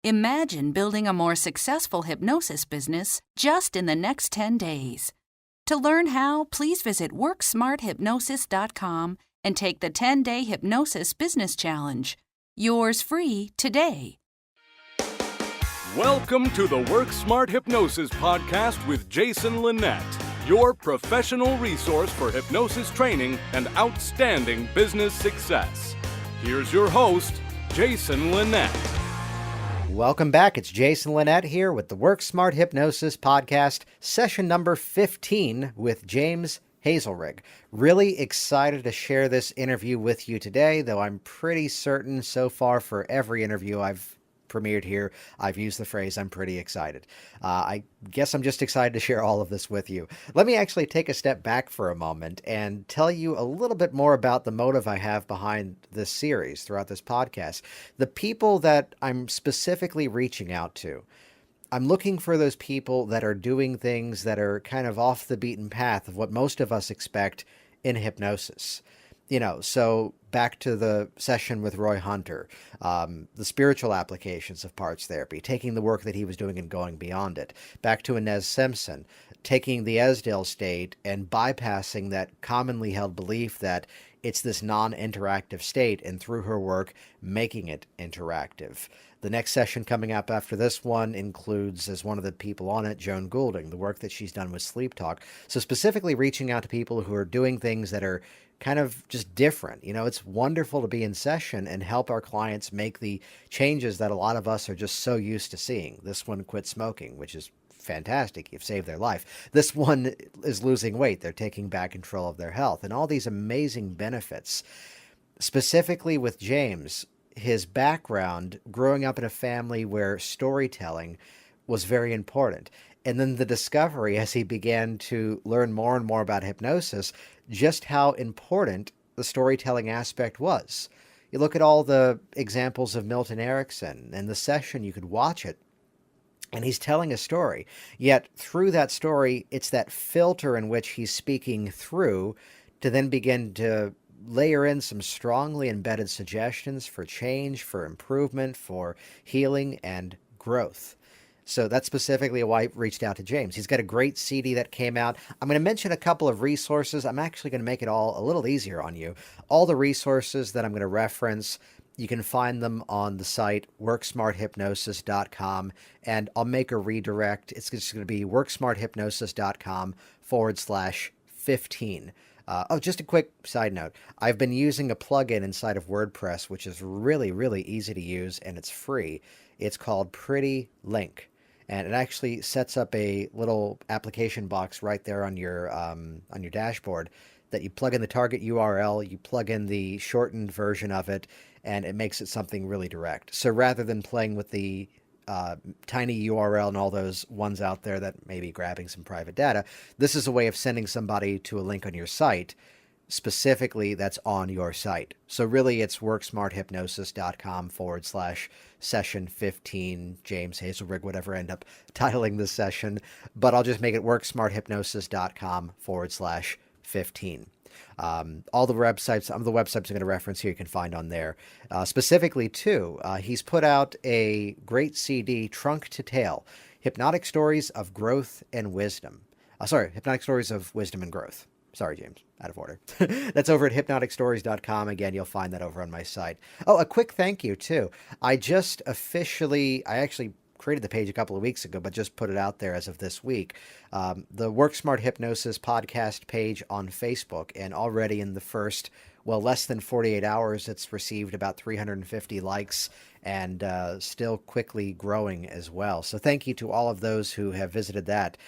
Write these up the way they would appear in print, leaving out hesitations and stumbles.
Imagine building a more successful hypnosis business just in the next 10 days. To learn how, please visit WorkSmartHypnosis.com and take the 10-day Hypnosis Business Challenge. Yours free today. Welcome to the Work Smart Hypnosis podcast with Jason Linett, your professional resource for hypnosis training and outstanding business success. Here's your host, Jason Linett. Welcome back. It's Jason Linett here with the Work Smart Hypnosis podcast, session number 15 with James Hazlerig. Really excited to share this interview with you today, though I'm pretty certain so far for every interview I've premiered here, I've used the phrase, I'm pretty excited. I guess I'm just excited to share all of this with you. Let me actually take a step back for a moment and tell you a little bit more about the motive I have behind this series throughout this podcast. The people that I'm specifically reaching out to, I'm looking for those people that are doing things that are kind of off the beaten path of what most of us expect in hypnosis. So back to the session with Roy Hunter, the spiritual applications of parts therapy, taking the work that he was doing and going beyond it. Back to Inez Simpson, taking the Esdale state and bypassing that commonly held belief that it's this non-interactive state, and through her work, making it interactive. The next session coming up after this one includes, as one of the people on it, Joan Goulding, the work that she's done with Sleep Talk. So specifically reaching out to people who are doing things that are kind of just different. It's wonderful to be in session and help our clients make the changes that a lot of us are just so used to seeing. This one quit smoking, which is fantastic. You've saved their life. This one is losing weight. They're taking back control of their health and all these amazing benefits. Specifically with James, his background growing up in a family where storytelling was very important. And then the discovery as he began to learn more and more about hypnosis, just how important the storytelling aspect was. You look at all the examples of Milton Erickson and the session, you could watch it, and he's telling a story. Yet through that story, it's that filter in which he's speaking through to then begin to layer in some strongly embedded suggestions for change, for improvement, for healing and growth. So that's specifically why I reached out to James. He's got a great CD that came out. I'm going to mention a couple of resources. I'm actually going to make it all a little easier on you. All the resources that I'm going to reference, you can find them on the site WorkSmartHypnosis.com, and I'll make a redirect. It's just going to be WorkSmartHypnosis.com/15. Just a quick side note. I've been using a plugin inside of WordPress, which is really, really easy to use, and it's free. It's called Pretty Link, and it actually sets up a little application box right there on your dashboard that you plug in the target URL, you plug in the shortened version of it, and it makes it something really direct. So rather than playing with the tiny URL and all those ones out there that may be grabbing some private data, this is a way of sending somebody to a link on your site, specifically that's on your site. So really it's WorkSmartHypnosis.com/session 15, James Hazlerig, whatever I end up titling this session, but I'll just make it WorkSmartHypnosis.com/15. All the websites, some of the websites I'm going to reference here, you can find on there. Specifically, too, he's put out a great CD, Trunk to Tail, Hypnotic Stories of Growth and Wisdom. Hypnotic Stories of Wisdom and Growth. Sorry, James, out of order. That's over at hypnoticstories.com. Again, you'll find that over on my site. Oh, a quick thank you, too. I actually created the page a couple of weeks ago, but just put it out there as of this week. The Work Smart Hypnosis podcast page on Facebook, and already in the first, less than 48 hours, it's received about 350 likes and still quickly growing as well. So thank you to all of those who have visited that.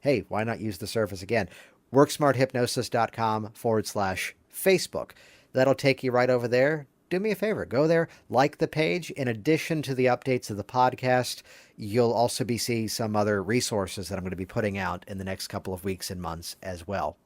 Hey, why not use the service again? WorkSmartHypnosis.com/Facebook. That'll take you right over there. Do me a favor, go there, like the page. In addition to the updates of the podcast, you'll also be seeing some other resources that I'm going to be putting out in the next couple of weeks and months as well.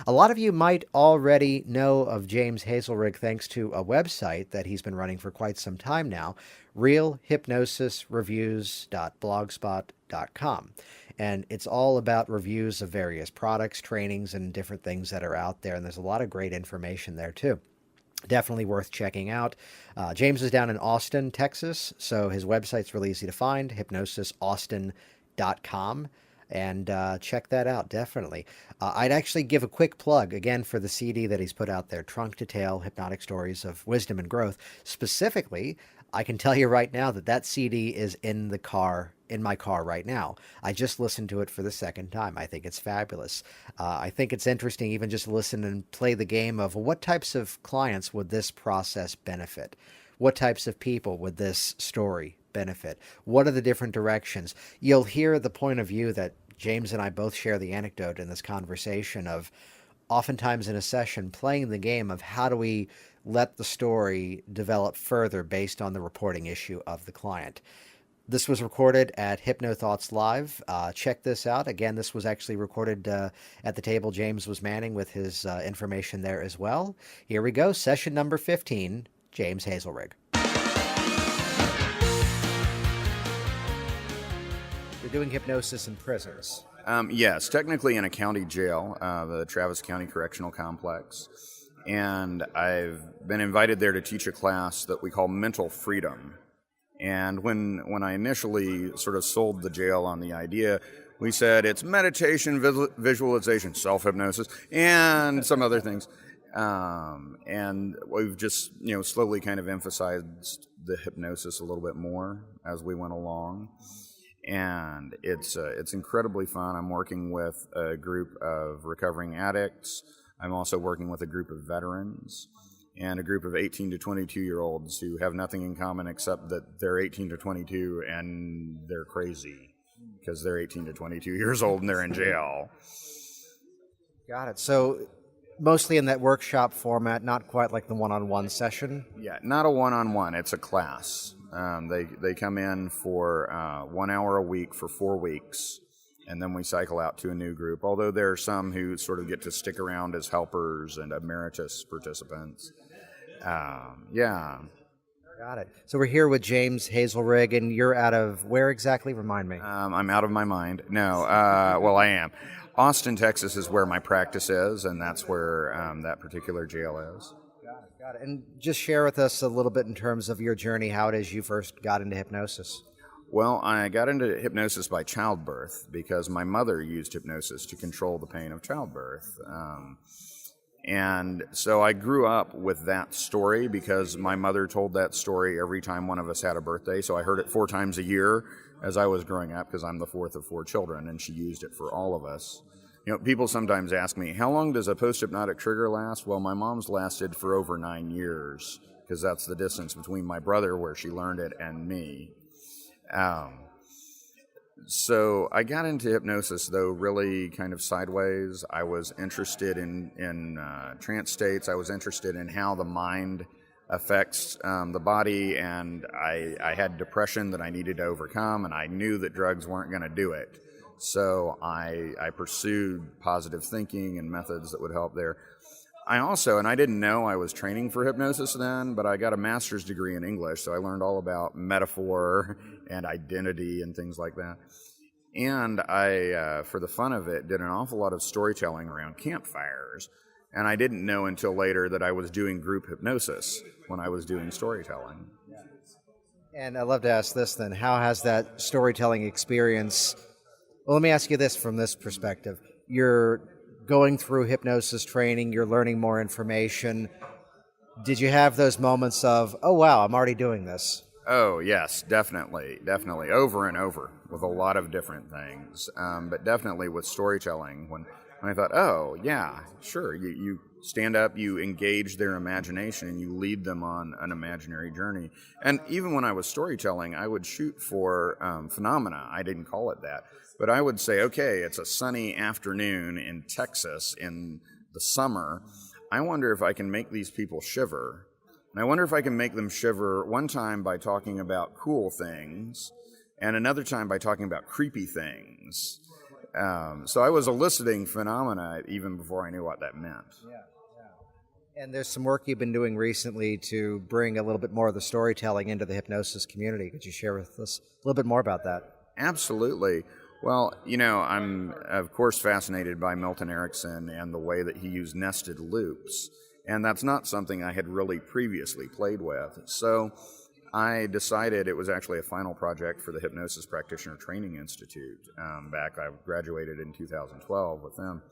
A lot of you might already know of James Hazlerig thanks to a website that he's been running for quite some time now, realhypnosisreviews.blogspot.com. And it's all about reviews of various products, trainings, and different things that are out there. And there's a lot of great information there too. Definitely worth checking out. James is down in Austin, Texas, so his website's really easy to find, hypnosisaustin.com, and check that out, definitely. I'd actually give a quick plug, again, for the CD that he's put out there, Trunk to Tail, Hypnotic Stories of Wisdom and Growth. Specifically, I can tell you right now that that CD is in my car right now. I just listened to it for the second time. I think it's fabulous. I think it's interesting even just listen and play the game of what types of clients would this process benefit? What types of people would this story benefit? What are the different directions? You'll hear the point of view that James and I both share the anecdote in this conversation of oftentimes in a session playing the game of how do we let the story develop further based on the reporting issue of the client. This was recorded at HypnoThoughts Live. Check this out. Again, this was actually recorded at the table James was manning with his information there as well. Here we go. Session number 15, James Hazlerig. You're doing hypnosis in prisons. Yes, technically in a county jail, the Travis County Correctional Complex. And I've been invited there to teach a class that we call Mental Freedom. And when I initially sort of sold the jail on the idea, we said it's meditation, visualization, self-hypnosis, and some other things. And we've just, slowly kind of emphasized the hypnosis a little bit more as we went along. And it's incredibly fun. I'm working with a group of recovering addicts. I'm also working with a group of veterans and a group of 18 to 22-year-olds who have nothing in common except that they're 18 to 22 and they're crazy because they're 18 to 22 years old and they're in jail. Got it. So mostly in that workshop format, not quite like the one-on-one session? Yeah, not a one-on-one. It's a class. They come in for 1 hour a week for 4 weeks, and then we cycle out to a new group, although there are some who sort of get to stick around as helpers and emeritus participants. Yeah. Got it. So we're here with James Hazlerig, and you're out of where exactly? Remind me. I'm out of my mind. No, well, I am. Austin, Texas is where my practice is, and that's where that particular jail is. Got it. And just share with us a little bit in terms of your journey, how it is you first got into hypnosis. Well, I got into hypnosis by childbirth because my mother used hypnosis to control the pain of childbirth. And so I grew up with that story because my mother told that story every time one of us had a birthday. So I heard it 4 times a year as I was growing up because I'm the 4th of 4 children, and she used it for all of us. People sometimes ask me, how long does a post-hypnotic trigger last? Well, my mom's lasted for over 9 years because that's the distance between my brother where she learned it and me. So I got into hypnosis, though, really kind of sideways. I was interested in trance states. I was interested in how the mind affects the body, and I had depression that I needed to overcome, and I knew that drugs weren't going to do it. So I pursued positive thinking and methods that would help there. I also, and I didn't know I was training for hypnosis then, but I got a master's degree in English, so I learned all about metaphor and identity and things like that. And I, for the fun of it, did an awful lot of storytelling around campfires, and I didn't know until later that I was doing group hypnosis when I was doing storytelling. And I'd love to ask this then, how has that storytelling experience, well, let me ask you this from this perspective. You're going through hypnosis training, you're learning more information. Did you have those moments of, oh, wow, I'm already doing this? Oh, yes, definitely, over and over with a lot of different things, but definitely with storytelling. When I thought, oh, yeah, sure, you stand up, you engage their imagination, and you lead them on an imaginary journey. And even when I was storytelling, I would shoot for phenomena. I didn't call it that. But I would say, okay, it's a sunny afternoon in Texas in the summer. I wonder if I can make these people shiver. And I wonder if I can make them shiver one time by talking about cool things and another time by talking about creepy things. So I was eliciting phenomena even before I knew what that meant. Yeah. And there's some work you've been doing recently to bring a little bit more of the storytelling into the hypnosis community. Could you share with us a little bit more about that? Absolutely. Well, I'm, of course, fascinated by Milton Erickson and the way that he used nested loops. And that's not something I had really previously played with. So I decided, it was actually a final project for the Hypnosis Practitioner Training Institute. I graduated in 2012 with them.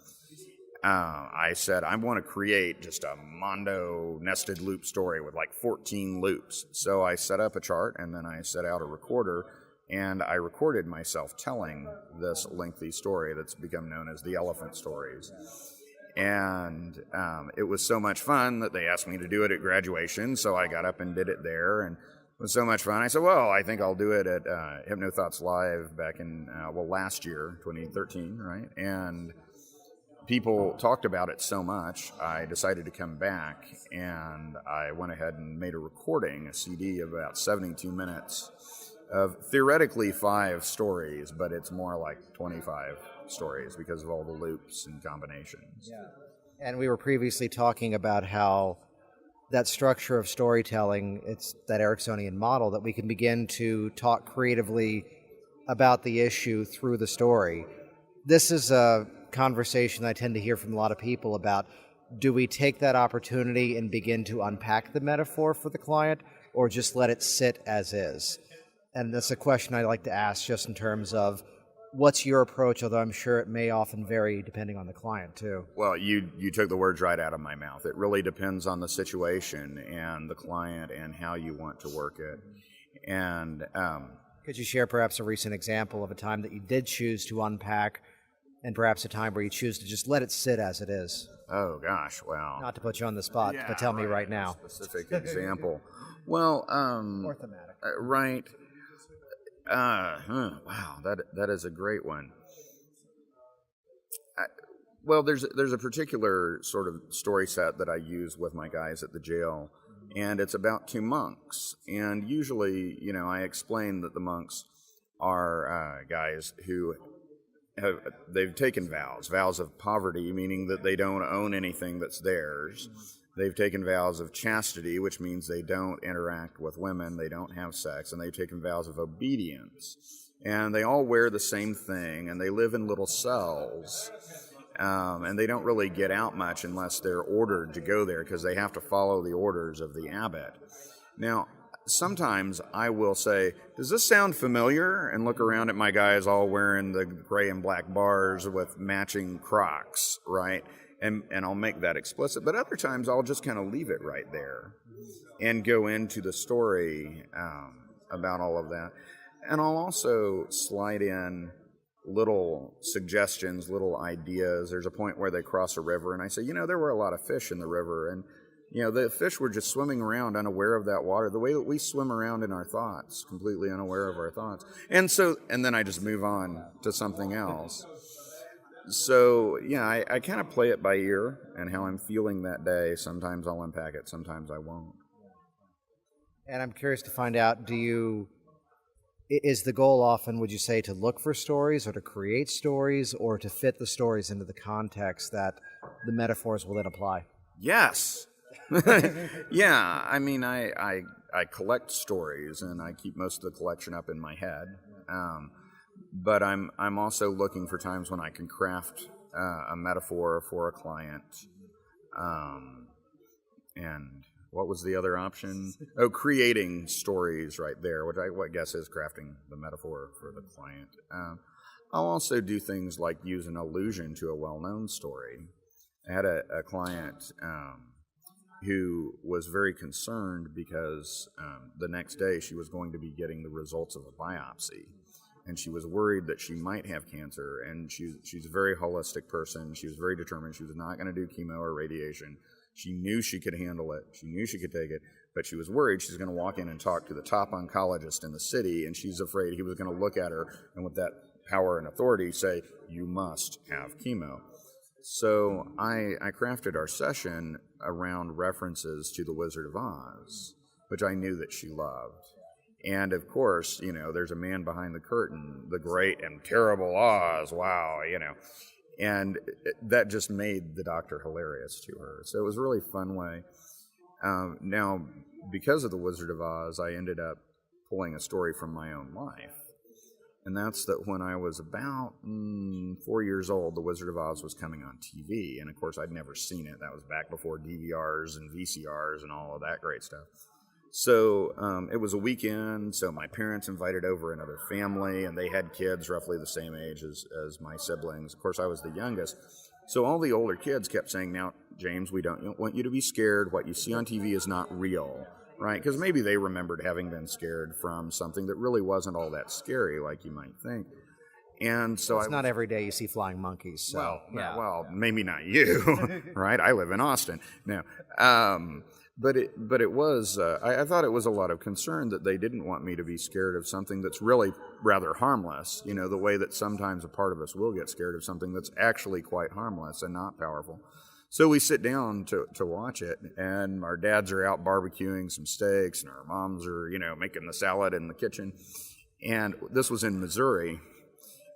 I said, I want to create just a Mondo nested loop story with like 14 loops. So I set up a chart, and then I set out a recorder, and I recorded myself telling this lengthy story that's become known as the Elephant Stories. And it was so much fun that they asked me to do it at graduation, so I got up and did it there, and it was so much fun. I said, well, I think I'll do it at Hypnothoughts Live back in, last year, 2013, right? And people talked about it so much, I decided to come back, and I went ahead and made a recording, a CD of about 72 minutes of theoretically 5 stories, but it's more like 25 stories because of all the loops and combinations. Yeah. And we were previously talking about how that structure of storytelling, it's that Ericksonian model, that we can begin to talk creatively about the issue through the story. This is a conversation I tend to hear from a lot of people about, do we take that opportunity and begin to unpack the metaphor for the client, or just let it sit as is? And that's a question I like to ask, just in terms of what's your approach, although I'm sure it may often vary depending on the client too. Well, you took the words right out of my mouth. It really depends on the situation and the client and how you want to work it. And could you share perhaps a recent example of a time that you did choose to unpack, and perhaps a time where you choose to just let it sit as it is? Oh gosh, wow. Not to put you on the spot, but tell me right now. Specific example. Well, or thematic. Right. Wow, that is a great one. Well, there's a particular sort of story set that I use with my guys at the jail, and it's about 2 monks. And usually, I explain that the monks are guys who they've taken vows of poverty, meaning that they don't own anything that's theirs. They've taken vows of chastity, which means they don't interact with women, they don't have sex, and they've taken vows of obedience. And they all wear the same thing, and they live in little cells. And they don't really get out much unless they're ordered to go there, because they have to follow the orders of the abbot. Now, sometimes I will say, does this sound familiar? And look around at my guys all wearing the gray and black bars with matching Crocs, right? And I'll make that explicit. But other times I'll just kind of leave it right there and go into the story about all of that. And I'll also slide in little suggestions, little ideas. There's a point where they cross a river, and I say, there were a lot of fish in the river, and the fish were just swimming around unaware of that water, the way that we swim around in our thoughts, completely unaware of our thoughts. And then I just move on to something else. So, I kind of play it by ear and how I'm feeling that day. Sometimes I'll unpack it, sometimes I won't. And I'm curious to find out, is the goal often, would you say, to look for stories or to create stories, or to fit the stories into the context that the metaphors will then apply? Yes. Yeah, I mean, I collect stories, and I keep most of the collection up in my head. But I'm also looking for times when I can craft a metaphor for a client. And what was the other option? Oh, creating stories right there, which I guess is crafting the metaphor for the client. I'll also do things like use an allusion to a well-known story. I had a client who was very concerned because the next day she was going to be getting the results of a biopsy. And she was worried that she might have cancer, and she's a very holistic person. She was very determined. She was not going to do chemo or radiation. She knew she could handle it. She knew she could take it, but she was worried she's going to walk in and talk to the top oncologist in the city, and she's afraid he was going to look at her and with that power and authority say, you must have chemo. So I crafted our session around references to The Wizard of Oz, which I knew that she loved. And of course, there's a man behind the curtain, the great and terrible Oz, wow, And that just made the doctor hilarious to her. So it was a really fun way. Now, because of The Wizard of Oz, I ended up pulling a story from my own life. And that's that when I was about 4 years old, The Wizard of Oz was coming on TV. And of course, I'd never seen it. That was back before DVRs and VCRs and all of that great stuff. So it was a weekend, so my parents invited over another family, and they had kids roughly the same age as my siblings. Of course, I was the youngest. So all the older kids kept saying, now, James, we don't want you to be scared. What you see on TV is not real. Right, because maybe they remembered having been scared from something that really wasn't all that scary, like you might think. And so it's not every day you see flying monkeys. So, well, maybe not you, right? I live in Austin. No, but it was. I thought it was a lot of concern that they didn't want me to be scared of something that's really rather harmless. You know, the way that sometimes a part of us will get scared of something that's actually quite harmless and not powerful. So we sit down to watch it, and our dads are out barbecuing some steaks, and our moms are, making the salad in the kitchen. And this was in Missouri,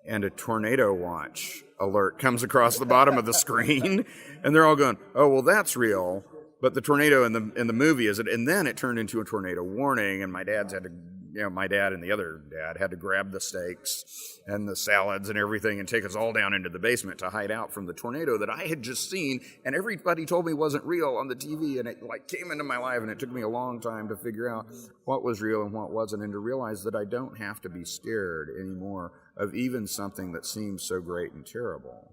and a tornado watch alert comes across the bottom of the screen, and they're all going, "Oh, well, that's real." But the tornado in the movie is it, and then it turned into a tornado warning, and my dad and the other dad had to grab the steaks and the salads and everything and take us all down into the basement to hide out from the tornado that I had just seen, and everybody told me wasn't real on the TV, and it came into my life, and it took me a long time to figure out what was real and what wasn't, and to realize that I don't have to be scared anymore of even something that seems so great and terrible.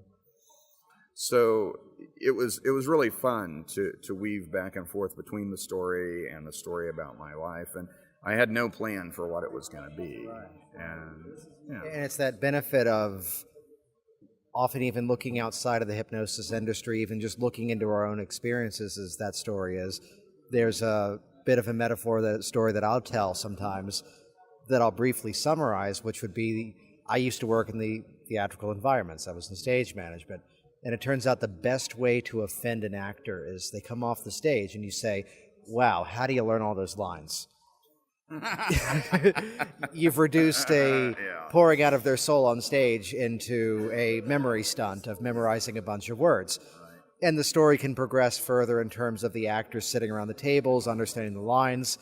So it was really fun to weave back and forth between the story and the story about my life, and I had no plan for what it was going to be. And it's that benefit of often even looking outside of the hypnosis industry, even just looking into our own experiences as that story is. There's a bit of a metaphor, that story that I'll tell sometimes that I'll briefly summarize, which would be, I used to work in the theatrical environments. I was in stage management. And it turns out the best way to offend an actor is they come off the stage and you say, "Wow, how do you learn all those lines?" You've reduced a pouring out of their soul on stage into a memory stunt of memorizing a bunch of words. And the story can progress further in terms of the actors sitting around the tables, understanding the lines.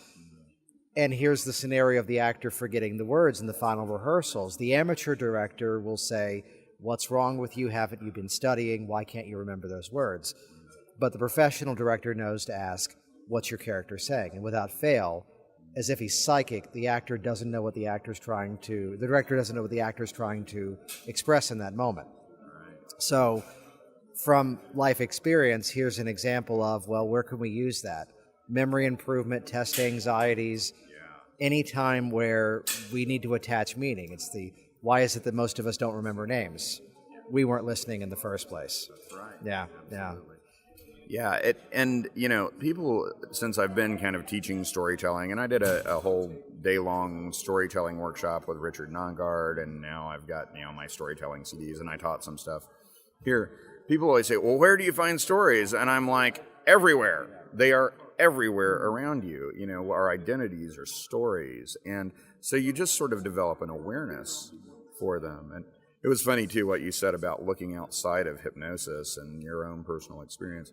And here's the scenario of the actor forgetting the words in the final rehearsals. The amateur director will say, "What's wrong with you? Haven't you been studying? Why can't you remember those words?" But the professional director knows to ask, "What's your character saying?" And without fail, as if he's psychic, the director doesn't know what the actor's trying to express in that moment. So from life experience, here's an example of, well, where can we use that? Memory improvement, test anxieties, any time where we need to attach meaning. It's why is it that most of us don't remember names? We weren't listening in the first place. That's right. Yeah. Absolutely. Yeah, people, since I've been kind of teaching storytelling, and I did a whole day-long storytelling workshop with Richard Nongard, and now I've got, my storytelling CDs, and I taught some stuff here. People always say, "Well, where do you find stories?" And I'm like, everywhere. They are everywhere around you. Our identities are stories. And so you just sort of develop an awareness for them. And it was funny, too, what you said about looking outside of hypnosis and your own personal experience.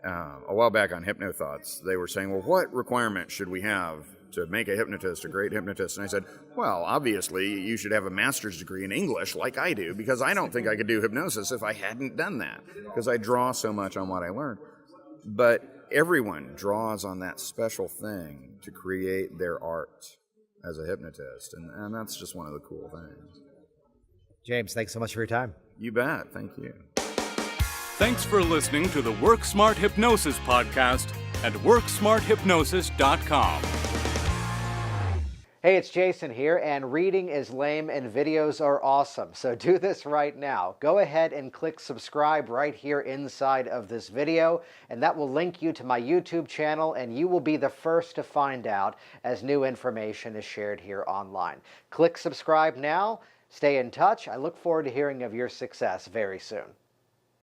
A while back on HypnoThoughts, they were saying, well, what requirement should we have to make a hypnotist a great hypnotist? And I said, well, obviously, you should have a master's degree in English like I do, because I don't think I could do hypnosis if I hadn't done that, because I draw so much on what I learned. But everyone draws on that special thing to create their art as a hypnotist, and that's just one of the cool things. James, thanks so much for your time. You bet. Thank you. Thanks for listening to the Work Smart Hypnosis podcast at WorkSmartHypnosis.com. Hey, it's Jason here, and reading is lame and videos are awesome. So do this right now. Go ahead and click subscribe right here inside of this video, and that will link you to my YouTube channel, and you will be the first to find out as new information is shared here online. Click subscribe now. Stay in touch. I look forward to hearing of your success very soon.